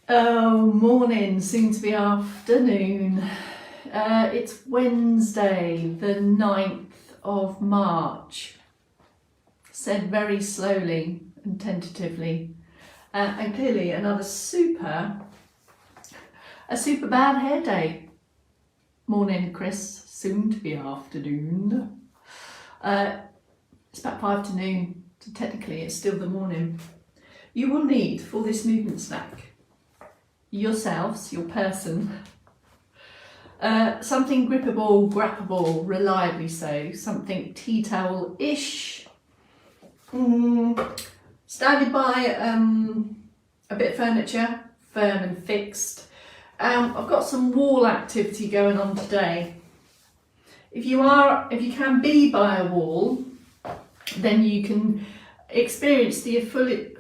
Oh, morning, soon to be afternoon. It's Wednesday, the 9th of March. Said very slowly and tentatively. And clearly a super bad hair day. Morning, Chris, soon to be afternoon. It's about 5 to noon, so technically it's still the morning. You will need for this movement snack yourselves, your person, something grippable, grappable, reliably so, something tea towel-ish, standing by a bit of furniture, firm and fixed. I've got some wall activity going on today. If you can be by a wall, then you can experience the fully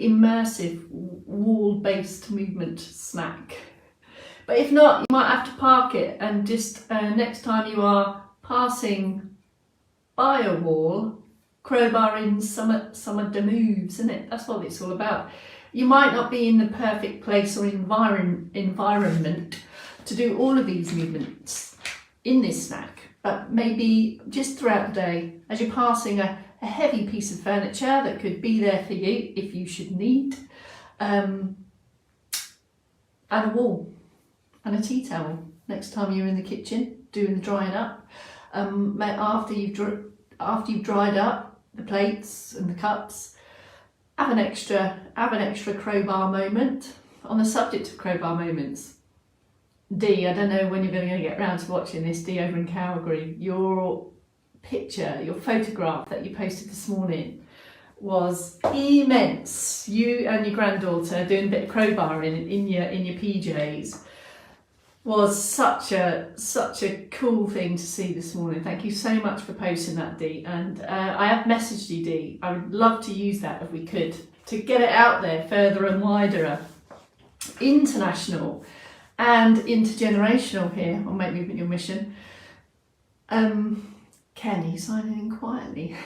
immersive wall-based movement snack. But if not, you might have to park it and just next time you are passing by a wall, crowbar in some of the moves, isn't it? That's what it's all about. You might not be in the perfect place or environment to do all of these movements in this snack, but maybe just throughout the day as you're passing a heavy piece of furniture that could be there for you if you should need, and a wall and a tea towel next time you're in the kitchen doing the drying up. After you've dried up the plates and the cups, have an extra crowbar moment. On the subject of crowbar moments, Dee, I don't know when you're going to get around to watching this, Dee over in Calgary, your photograph that you posted this morning was immense. You and your granddaughter doing a bit of crowbarring in your PJs was such a cool thing to see this morning. Thank you so much for posting that, Dee. And I have messaged you, Dee. I would love to use that if we could, to get it out there further and wider, international and intergenerational here on Make Movement Your Mission. Ken, you signing in quietly?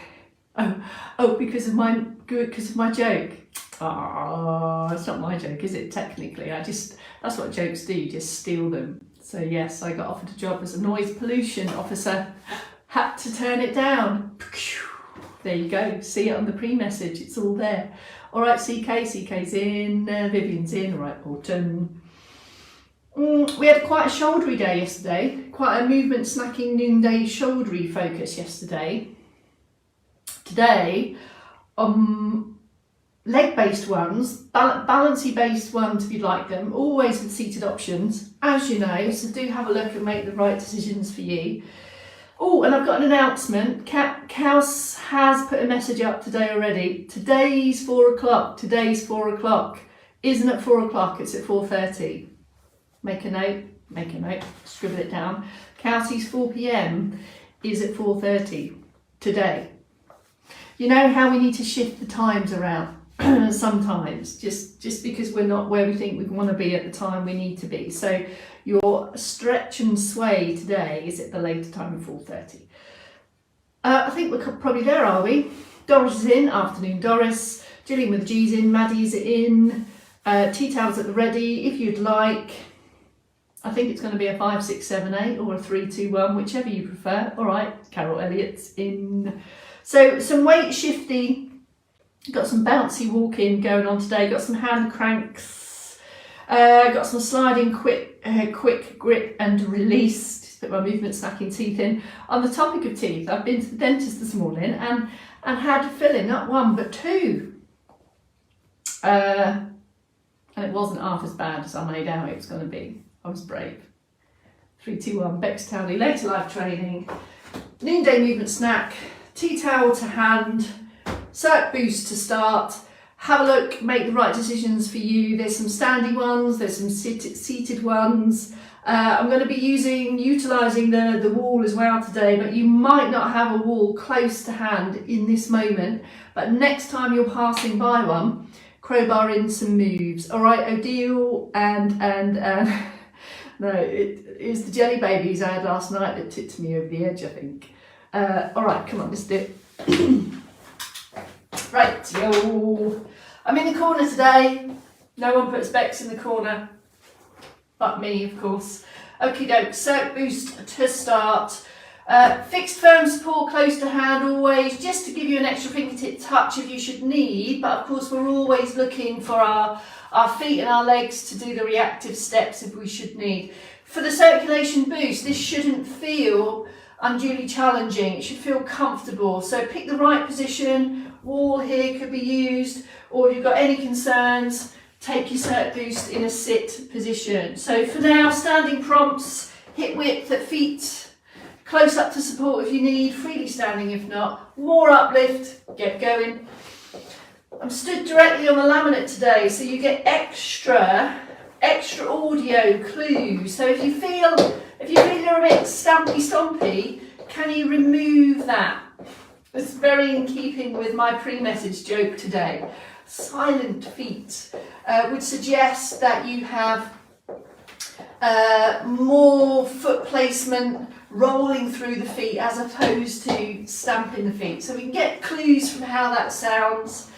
Oh, because of my joke. Oh, it's not my joke, is it? Technically, that's what jokes do. You just steal them. So yes, I got offered a job as a noise pollution officer. Had to turn it down. There you go. See it on the pre-message. It's all there. All right, CK's in. Vivian's in. All right, Autumn. We had quite a shouldery day yesterday, quite a movement snacking noonday shouldery focus yesterday. Today, leg-based ones, balancy-based ones if you'd like them, always with seated options, as you know, so do have a look and make the right decisions for you. Oh, and I've got an announcement. Kaus has put a message up today already. Today's 4 o'clock. Isn't at 4 o'clock, it's at 4:30. Make a note, scribble it down. Kelsey's 4 p.m. is at 4:30 today. You know how we need to shift the times around sometimes, just because we're not where we think we want to be at the time we need to be. So your stretch and sway today is at the later time of 4:30. I think we're probably there, are we? Doris is in, afternoon Doris. Gillian with the G's in, Maddie's in. Tea towels at the ready if you'd like. I think it's going to be a 5, 6, 7, 8 or a 3, 2, 1, whichever you prefer. All right, Carol Elliott's in. So some weight shifty, got some bouncy walking going on today, got some hand cranks, got some sliding quick grip and release. Just put my movement snacking teeth in. On the topic of teeth, I've been to the dentist this morning and had a filling, not 1 but 2. And it wasn't half as bad as I made out it was going to be. I was brave. 3, 2, 1, Bex Townley, later life training, noonday movement snack, tea towel to hand, circ boost to start. Have a look, make the right decisions for you. There's some standing ones, there's some seated ones. I'm going to be utilising the wall as well today, but you might not have a wall close to hand in this moment. But next time you're passing by one, crowbar in some moves. All right, Odile and no, it was the jelly babies I had last night that tipped me over the edge, I think. All right, come on, let's do it. Right, yo. I'm in the corner today. No one puts Bex in the corner, but me, of course. Okie doke, circ boost to start. Fixed firm support close to hand always, just to give you an extra fingertip touch if you should need, but of course we're always looking for our feet and our legs to do the reactive steps if we should need. For the circulation boost, this shouldn't feel unduly challenging, it should feel comfortable. So pick the right position, wall here could be used, or if you've got any concerns, take your circ boost in a sit position. So for now, standing prompts, hip width at feet, close up to support if you need, freely standing if not, more uplift, get going. I'm stood directly on the laminate today, so you get extra audio clues. So if you feel you're a bit stompy, can you remove that? It's very in keeping with my pre-message joke today. Silent feet would suggest that you have more foot placement rolling through the feet as opposed to stamping the feet. So we can get clues from how that sounds.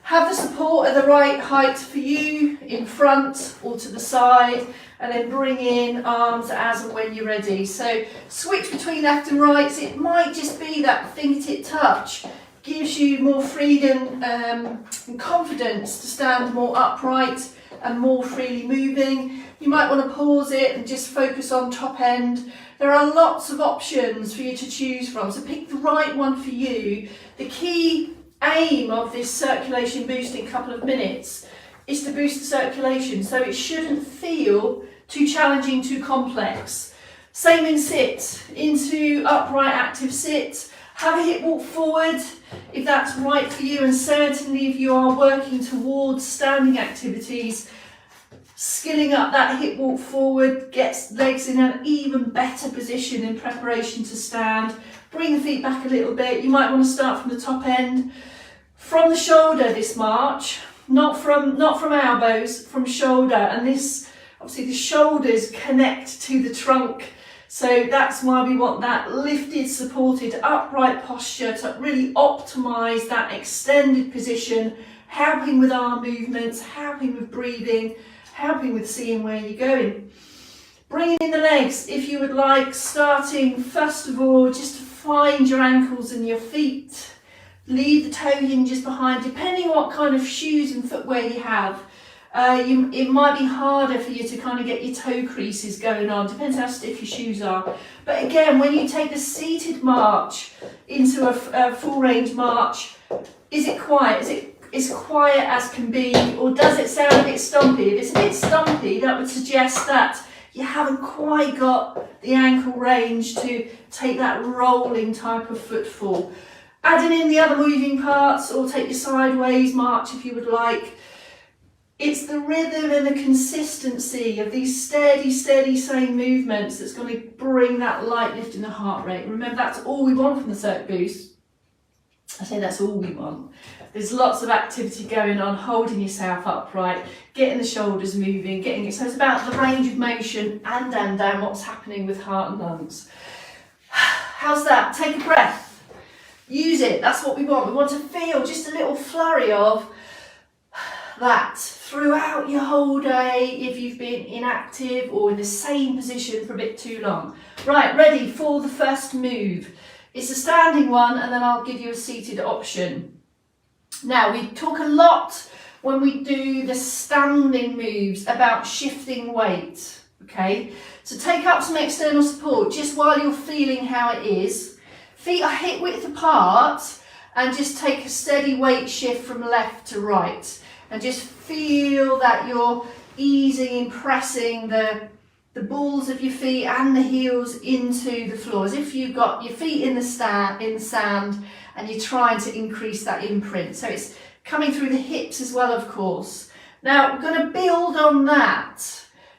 Have the support at the right height for you, in front or to the side, and then bring in arms as and when you're ready. So switch between left and right. So it might just be that fingertip touch gives you more freedom and confidence to stand more upright and more freely moving. You might want to pause it and just focus on top end. There are lots of options for you to choose from, so pick the right one for you. The key aim of this circulation boosting couple of minutes is to boost the circulation, so it shouldn't feel too challenging, too complex. Same in sit, into upright active sit. Have a hip walk forward if that's right for you, and certainly if you are working towards standing activities, skilling up that hip walk forward gets legs in an even better position in preparation to stand. Bring the feet back a little bit. You might want to start from the top end. From the shoulder this march, not from elbows, from shoulder. And this, obviously the shoulders connect to the trunk. So that's why we want that lifted, supported, upright posture to really optimize that extended position, helping with arm movements, helping with breathing, helping with seeing where you're going. Bringing in the legs if you would like, starting first of all just to find your ankles and your feet. Leave the toe hinges behind, depending what kind of shoes and footwear you have. It might be harder for you to kind of get your toe creases going on, depends how stiff your shoes are. But again, when you take a seated march into a full range march, is it quiet? Is it as quiet as can be, or does it sound a bit stumpy? If it's a bit stumpy, that would suggest that you haven't quite got the ankle range to take that rolling type of footfall. Adding in the other moving parts, or take your sideways march if you would like. It's the rhythm and the consistency of these steady same movements that's going to bring that light lift in the heart rate. Remember, that's all we want from the circ boost. I say that's all we want. There's lots of activity going on, holding yourself upright, getting the shoulders moving, getting it. So it's about the range of motion and down what's happening with heart and lungs. How's that? Take a breath. Use it. That's what we want. We want to feel just a little flurry of that throughout your whole day if you've been inactive or in the same position for a bit too long. Right, ready for the first move. It's a standing one, and then I'll give you a seated option. Now, we talk a lot when we do the standing moves about shifting weight, okay? So take up some external support just while you're feeling how it is. Feet are hip width apart, and just take a steady weight shift from left to right. And just feel that you're easing and pressing the balls of your feet and the heels into the floor, as if you've got your feet in the sand and you're trying to increase that imprint. So it's coming through the hips as well, of course. Now we're going to build on that.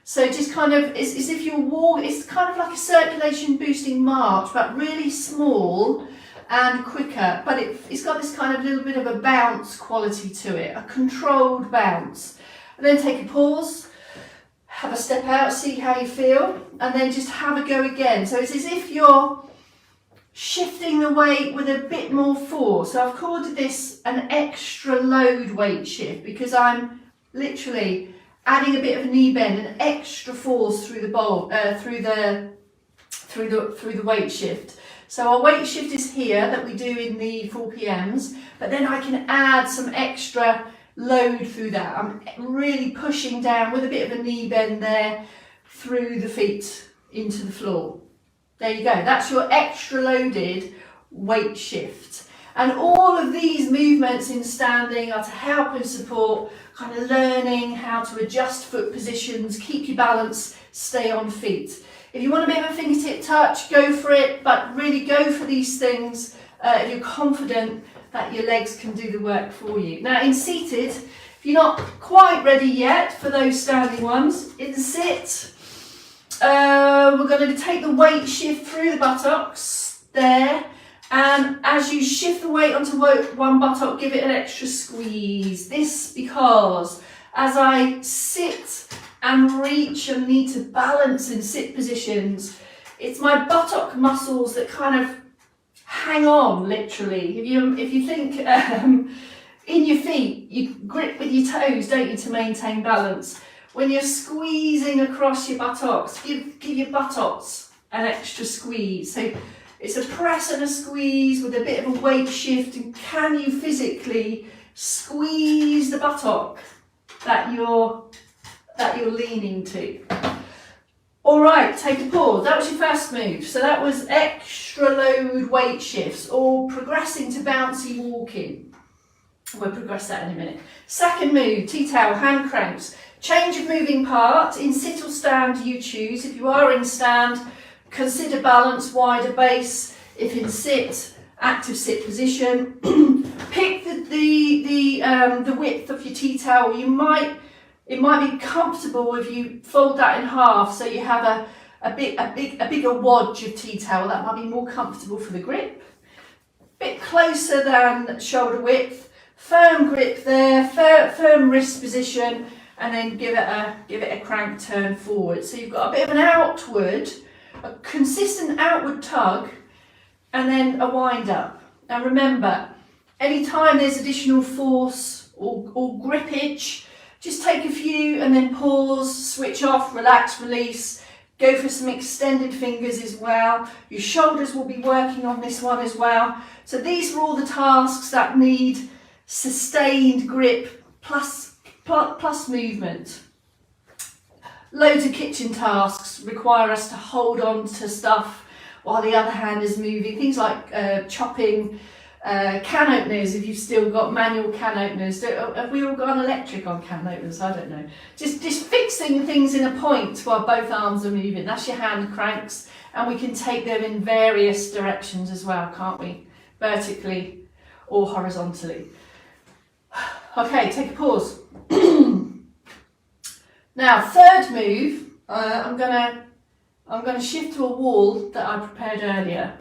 So just kind of, it's as if you're walking, it's kind of like a circulation boosting march, but really small and quicker, but it's got this kind of little bit of a bounce quality to it, a controlled bounce. And then take a pause, have a step out, see how you feel, and then just have a go again. So it's as if you're shifting the weight with a bit more force. So I've called this an extra load weight shift because I'm literally adding a bit of a knee bend and extra force through the bowl, through the weight shift. So our weight shift is here that we do in the 4PMs, but then I can add some extra load through that. I'm really pushing down with a bit of a knee bend there through the feet into the floor. There you go, that's your extra loaded weight shift. And all of these movements in standing are to help and support kind of learning how to adjust foot positions, keep your balance, stay on feet. If you want a bit of a fingertip touch, go for it, but really go for these things if you're confident that your legs can do the work for you. Now in seated, if you're not quite ready yet for those standing ones, in sit, we're going to take the weight shift through the buttocks there, and as you shift the weight onto one buttock, give it an extra squeeze. This because as I sit and reach and need to balance in sit positions, it's my buttock muscles that kind of hang on, literally. If you think in your feet, you grip with your toes, don't you, to maintain balance. When you're squeezing across your buttocks, give your buttocks an extra squeeze. So it's a press and a squeeze with a bit of a weight shift, and can you physically squeeze the buttock that you're leaning to? All right, take a pause. That was your first move. So that was extra load weight shifts or progressing to bouncy walking. We'll progress that in a minute. Second move, tea towel, hand cranks. Change of moving part. In sit or stand, you choose. If you are in stand, consider balance, wider base. If in sit, active sit position. Pick the width of your tea towel. It might be comfortable if you fold that in half, so you have a bigger wadge of tea towel. That might be more comfortable for the grip. Bit closer than shoulder width. Firm grip there. Firm wrist position, and then give it a crank turn forward. So you've got a bit of an outward, a consistent outward tug, and then a wind up. Now remember, anytime there's additional force or grippage, just take a few and then pause, switch off, relax, release. Go for some extended fingers as well. Your shoulders will be working on this one as well. So these are all the tasks that need sustained grip plus movement. Loads of kitchen tasks require us to hold on to stuff while the other hand is moving. Things like chopping, can openers, if you've still got manual can openers. Have we all gone electric on can openers? I don't know. Just fixing things in a point while both arms are moving. That's your hand cranks, and we can take them in various directions as well, can't we? Vertically or horizontally. Okay, take a pause. Now, third move, I'm gonna shift to a wall that I prepared earlier.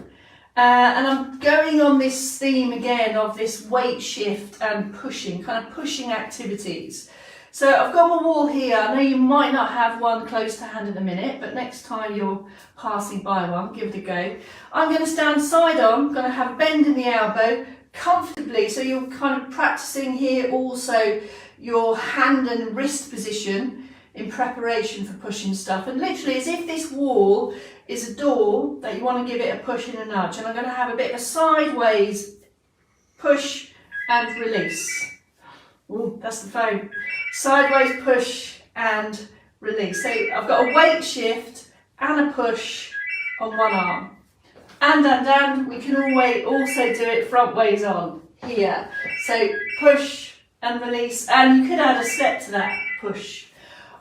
And I'm going on this theme again of this weight shift and pushing, kind of pushing activities. So I've got my wall here. I know you might not have one close to hand in a minute, but next time you're passing by one, give it a go. I'm going to stand side on, going to have a bend in the elbow comfortably. So you're kind of practicing here also your hand and wrist position in preparation for pushing stuff. And literally as if this wall is a door that you want to give it a push and a nudge. And I'm going to have a bit of a sideways push and release. Ooh, that's the phone. Sideways push and release. So I've got a weight shift and a push on one arm. And we can always also do it front ways on here. So push and release, and you could add a step to that push.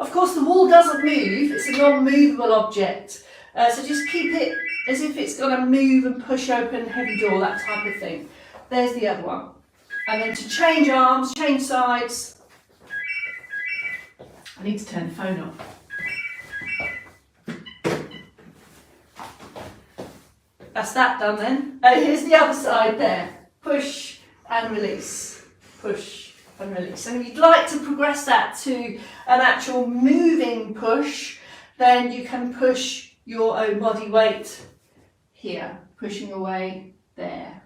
Of course, the wall doesn't move, it's a non-movable object. So just keep it as if it's going to move and push open heavy door, that type of thing. There's the other one. And then to change arms, change sides. I need to turn the phone off. That's that done then. Here's the other side there. Push and release. Push and release. So if you'd like to progress that to an actual moving push, then you can push your own body weight here, pushing away there.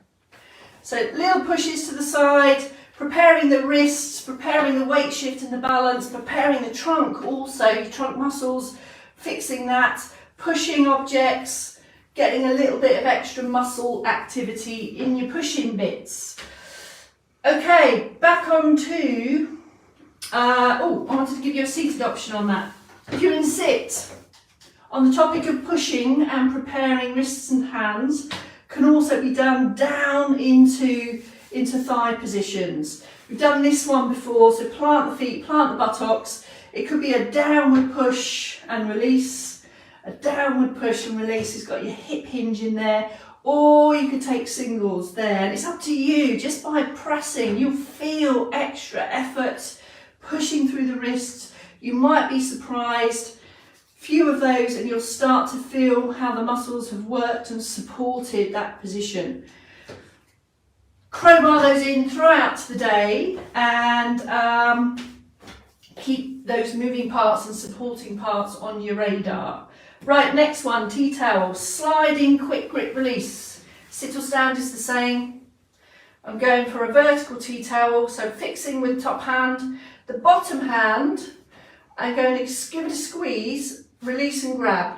So little pushes to the side, preparing the wrists, preparing the weight shift and the balance, preparing the trunk also, your trunk muscles, fixing that, pushing objects, getting a little bit of extra muscle activity in your pushing bits. Okay, back on to, I wanted to give you a seated option on that. If you're in sit, on the topic of pushing and preparing wrists and hands, can also be done down into thigh positions. We've done this one before, so plant the feet, plant the buttocks. It could be a downward push and release, a downward push and release. It's got your hip hinge in there, or you could take singles there, and it's up to you. Just by pressing, you'll feel extra effort, pushing through the wrists. You might be surprised. Few of those and you'll start to feel how the muscles have worked and supported that position. Crowbar those in throughout the day and keep those moving parts and supporting parts on your radar. Right, next one, tea towel, sliding quick grip release. Sit or stand is the same. I'm going for a vertical tea towel, so fixing with top hand. The bottom hand, I'm going to give it a squeeze, release and grab,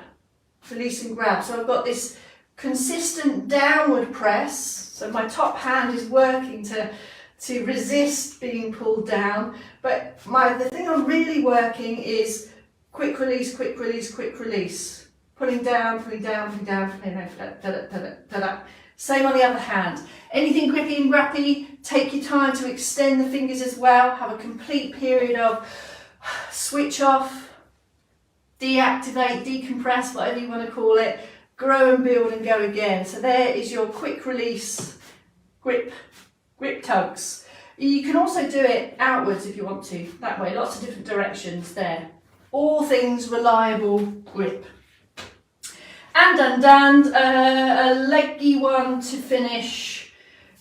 release and grab. So I've got this consistent downward press, so my top hand is working to resist being pulled down, but the thing I'm really working is quick release, quick release, quick release. Pulling down, pulling down, pulling down, pulling down, da-da. Same on the other hand. Anything grippy and grappy, take your time to extend the fingers as well. Have a complete period of switch off, deactivate, decompress, whatever you want to call it. Grow and build and go again. So there is your quick release grip tugs. You can also do it outwards if you want to, that way, lots of different directions there. All things reliable grip. And a leggy one to finish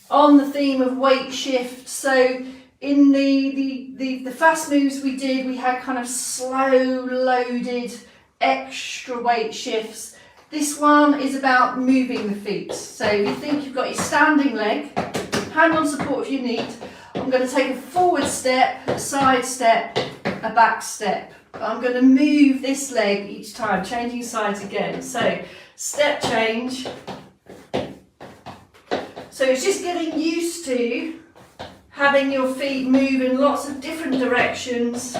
on the theme of weight shift. So in the fast moves we did, we had kind of slow loaded extra weight shifts. This one is about moving the feet. So you think you've got your standing leg, hand on support if you need. I'm going to take a forward step, a side step, a back step. I'm going to move this leg each time, changing sides again. So step change. So it's just getting used to having your feet move in lots of different directions,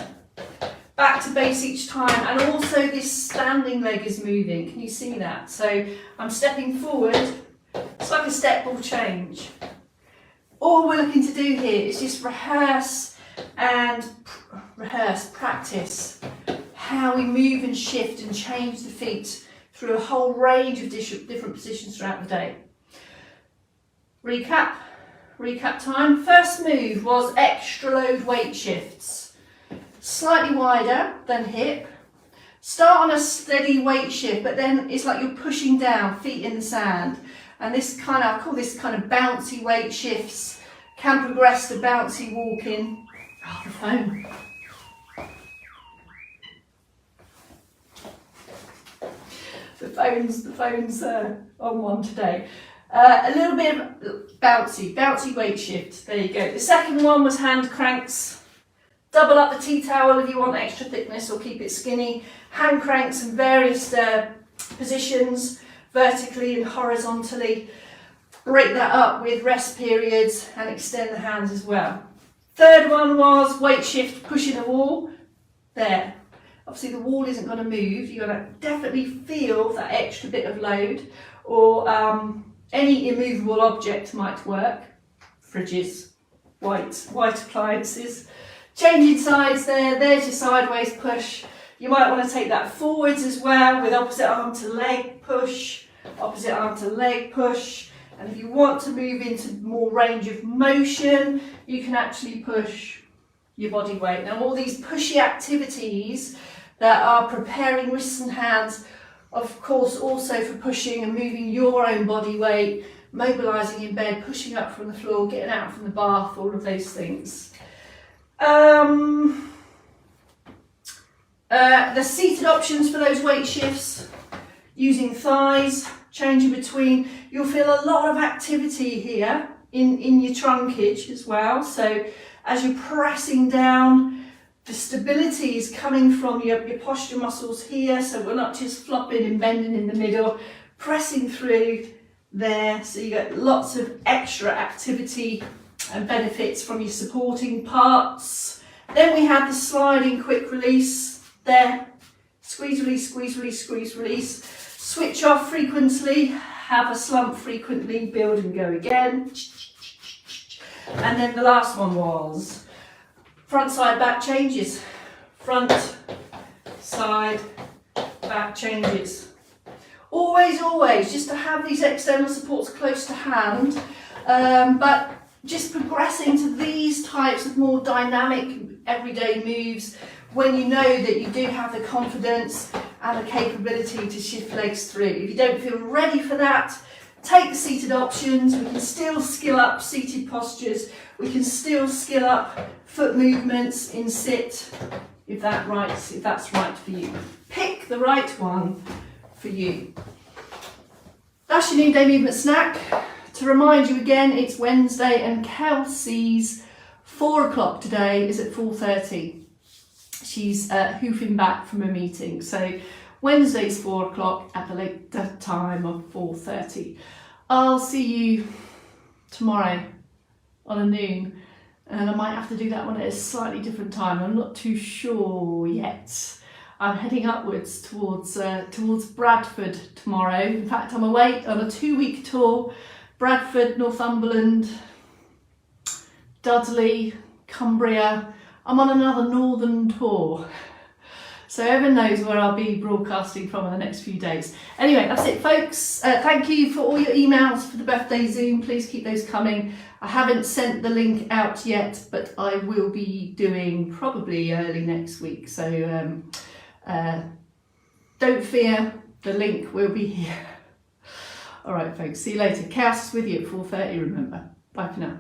back to base each time, and also this standing leg is moving. Can you see that? So I'm stepping forward. It's like a step ball change. All we're looking to do here is just rehearse, practice how we move and shift and change the feet through a whole range of different positions throughout the day. Recap time. First move was extra load weight shifts. Slightly wider than hip. Start on a steady weight shift, but then it's like you're pushing down, feet in the sand. And I call this kind of bouncy weight shifts. Can progress to bouncy walking. Oh, the phone. The phone's on one today. A little bit of bouncy weight shift. There you go. The second one was hand cranks. Double up the tea towel if you want extra thickness or keep it skinny. Hand cranks in various positions, vertically and horizontally. Break that up with rest periods and extend the hands as well. Third one was weight shift, pushing a wall. There. Obviously the wall isn't going to move. You're going to definitely feel that extra bit of load, or any immovable object might work. Fridges, white appliances. Changing sides there. There's your sideways push. You might want to take that forwards as well with opposite arm to leg push, opposite arm to leg push. And if you want to move into more range of motion, you can actually push your body weight. Now all these pushy activities that are preparing wrists and hands, of course also for pushing and moving your own body weight, mobilising in bed, pushing up from the floor, getting out from the bath, all of those things. The seated options for those weight shifts, using thighs, changing between, you'll feel a lot of activity here in your trunkage as well. So as you're pressing down, the stability is coming from your posture muscles here. So we're not just flopping and bending in the middle, pressing through there. So you get lots of extra activity and benefits from your supporting parts. Then we have the sliding quick release there. Squeeze, release, squeeze, release, squeeze, release. Switch off frequently, have a slump frequently, build and go again. And then the last one was front, side, back changes. Front, side, back changes. Always, always, just to have these external supports close to hand, but just progressing to these types of more dynamic everyday moves when you know that you do have the confidence and the capability to shift legs through. If you don't feel ready for that, take the seated options. We can still skill up seated postures. We can still skill up foot movements in sit if that's right for you. Pick the right one for you. That's your noonday movement snack. To remind you again, it's Wednesday and Kelsey's 4 o'clock today is at 4:30. She's hoofing back from a meeting. So Wednesday's 4 o'clock at the later time of 4:30. I'll see you tomorrow on a noon, and I might have to do that one at a slightly different time. I'm not too sure yet. I'm heading upwards towards Bradford tomorrow. In fact, I'm away on a 2-week tour. Bradford, Northumberland, Dudley, Cumbria. I'm on another northern tour. So heaven knows where I'll be broadcasting from in the next few days. Anyway, that's it, folks. Thank you for all your emails for the birthday Zoom. Please keep those coming. I haven't sent the link out yet, but I will be doing probably early next week. So don't fear, the link will be here. All right, folks, see you later. Chaos is with you at 4:30, remember. Bye for now.